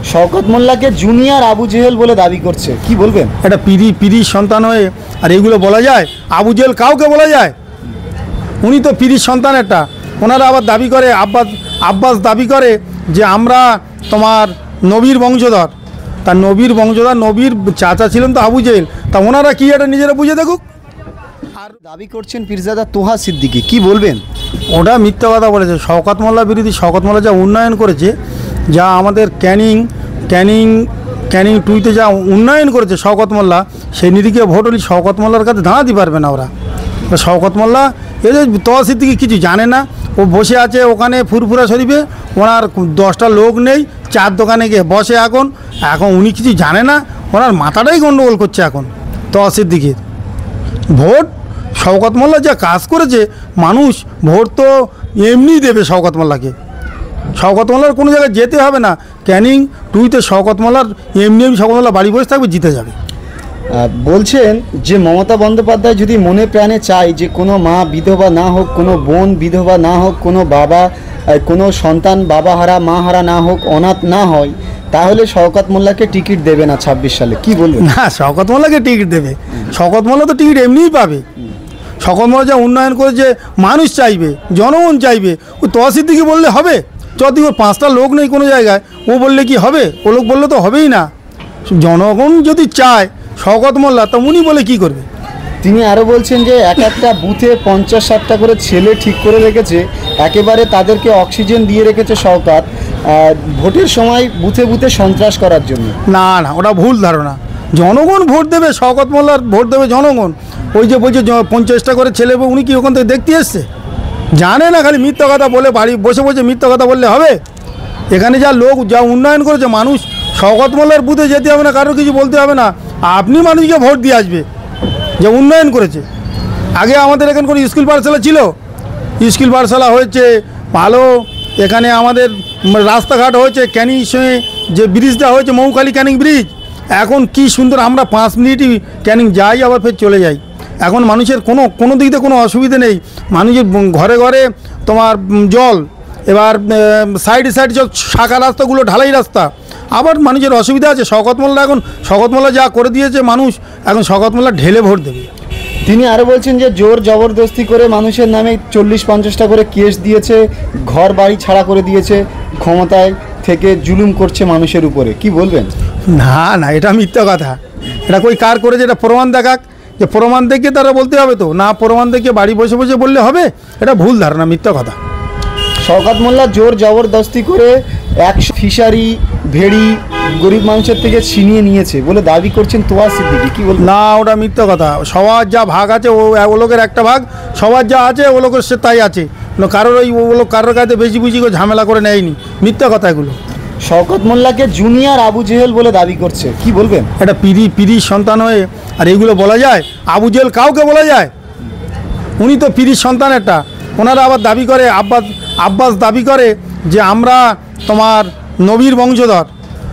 Shawkat মোল্লাকে junior Abu Jahl বলে দাবি করছে, কি বলবেন? এটা পিরির সন্তান হয়ে আর এগুলো বলা যায়? আবু জেহেল কাউকে বলা যায়? উনি তো পিরির সন্তান একটা। ওনারা আবার দাবি করে, আব্বাস দাবি করে যে আমরা তোমার নবীর বংশধর। তা নবীর বংশধর, নবীর চাচা ছিলেন তো আবু জেহেল। তা ওনারা কি এটা নিজেরা বুঝে দেখুক। আর দাবি করছেন পীরজাদা তোহা সিদ্দিকী, কি বলবেন? ওটা মিথ্যা কথা বলেছে। শওকত মোল্লা বিরোধী। শওকত মোল্লা যা উন্নয়ন করেছে, যা আমাদের ক্যানিং টুইতে যা উন্নয়ন করেছে শওকত মোল্লা, সেই নিরিখে ভোট হলে শওকত মোল্লার কাছে দাঁড়াতে পারবে না ওরা। শওকত মোল্লা এই যে তোহা সিদ্দিকী কিছু জানে না। ও বসে আছে ওখানে ফুরফুরা শরীফে, ওনার 10টা লোক নেই, 4 দোকানে গিয়ে বসে। এখন উনি কিছু জানে না, ওনার মাথাটাই গণ্ডগোল করছে এখন তোহা সিদ্দিকীর। ভোট শওকত মোল্লা যা কাজ করেছে, মানুষ ভোট তো এমনি দেবে শওকত মোল্লাকে। শওকত মোল্লার কোনো জায়গায় যেতে হবে না। ক্যানিং টুইতে শওকত মোল্লার এমনি শওকত মোল্লা বাড়ি বসে থাকবে, জিতে যাবে। বলছেন যে মমতা বন্দ্যোপাধ্যায় যদি মনে প্রাণে চায় যে কোনো মা বিধবা না হোক, কোনো বোন বিধবা না হোক, কোনো সন্তান বাবাহারা মাহারা না হোক, অনাথ না হয়, তাহলে শওকত মোল্লাকে টিকিট দেবে না 26 সালে, কি বলবেন? না, শওকত মোল্লাকে টিকিট দেবে। শওকত মোল্লা তো টিকিট এমনিই পাবে। শওকত মোল্লা যা উন্নয়ন করেছে, মানুষ চাইবে, জনগণ চাইবে। ওই তোহা সিদ্দিকী বললে হবে? যদি ওর 5টা লোক নেই কোনো জায়গায়, ও বললে কি হবে? ও লোক বললে তো হবেই না। জনগণ যদি চায় শওকত মোল্লা, তা উনি বলে কি করবে? তিনি আরও বলছেন যে একটা বুথে 50-60টা করে ছেলে ঠিক করে রেখেছে, একেবারে তাদেরকে অক্সিজেন দিয়ে রেখেছে শওকত, ভোটের সময় বুথে বুথে সন্ত্রাস করার জন্য। না, ওটা ভুল ধারণা। জনগণ ভোট দেবে, শওকত মোল্লার ভোট দেবে জনগণ। ওই যে বলছে 50টা করে ছেলে, উনি কি ওখান থেকে দেখতে এসছে? জানে না, খালি মিথ্যা কথা বলে, বাড়ি বসে বসে মিথ্যা কথা বললে হবে? এখানে যা লোক যা উন্নয়ন করেছে, মানুষ শওকত মোল্লার বুথে যেতে হবে না, কারোর কিছু বলতে হবে না। আপনি মানুষকে ভোট দিয়ে আসবে যে উন্নয়ন করেছে। আগে আমাদের এখানে কোনো স্কুল পাঠশালা ছিল? স্কুল পাঠশালা হয়েছে ভালো। এখানে আমাদের রাস্তাঘাট হয়েছে, ক্যানিং সঙ্গে যে ব্রিজটা হয়েছে, মৌখালি ক্যানিং ব্রিজ, এখন কি সুন্দর। আমরা 5 মিনিটই ক্যানিং যাই, আবার ফের চলে যাই। এখন মানুষের কোনো দিক দিয়ে কোনো অসুবিধে নেই। মানুষের ঘরে ঘরে তোমার জল। এবার সাইডে সব শাখা রাস্তাগুলো ঢালাই রাস্তা। আবার মানুষের অসুবিধা আছে। শওকত মোল্লা যা করে দিয়েছে, মানুষ এখন শওকত মোল্লা ঢেলে ভোট দেবে। তিনি আরও বলছেন যে জোর জবরদস্তি করে মানুষের নামে 40-50টা করে কেস দিয়েছে, ঘর বাড়ি ছাড়া করে দিয়েছে, ক্ষমতায় থেকে জুলুম করছে মানুষের উপরে, কি বলবেন? না, এটা মিথ্যা কথা। এটা কই কার করেছে? এটা প্রমাণ দেখাক। যে প্রমাণ দেখে তারা বলতে হবে তো না, প্রমাণ দেখে বাড়ি বসে বসে বললে হবে? এটা ভুল ধারণা, মিথ্যা কথা। শওকত মোল্লা জোর জবরদস্তি করে 100 ফিশারি ভেড়ি গরিব মানুষের থেকে ছিনিয়ে নিয়েছে বলে দাবি করছেন তোহা সিদ্দিকী, কি বলবেন? না, ওটা মিথ্যা কথা। সবার যা ভাগ আছে ও লোকের একটা ভাগ, সবার যা আছে ও লোকের সে তাই আছে। কারোর কাছে বেশি বুঝি করে ঝামেলা করে নেয়নি। মিথ্যা কথা এগুলো। শওকত মোল্লাকে জুনিয়র আবু জেহেল বলে দাবি করছে, কি বলবেন? এটা পিরির সন্তান হয়ে আর এগুলো বলা যায়? আবু জেহেল কাউকে বলা যায়? উনি তো পিরির সন্তান একটা। ওনারা আবার দাবি করে, আব্বাস দাবি করে যে আমরা তোমার নবীর বংশধর।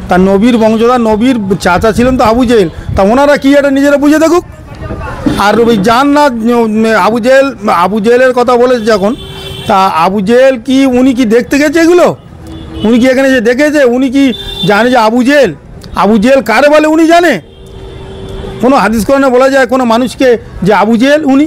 তা নবীর বংশধর, নবীর চাচা ছিলেন তো আবু জেহেল। তা ওনারা কি এটা নিজেরা বুঝে দেখুক। আর ওই জান না আবু জেহেলের কথা বলেছে যখন, তা আবু জেহেল কি উনি কি দেখতে গেছে এগুলো? উনি কি এখানে যে দেখেছে? উনি কি জানে যে আবু জেহেল কারে বলে? উনি জানে? কোনো হাদিস কোরআনে বলা যায় কোনো মানুষকে যে আবু জেহেল উনি?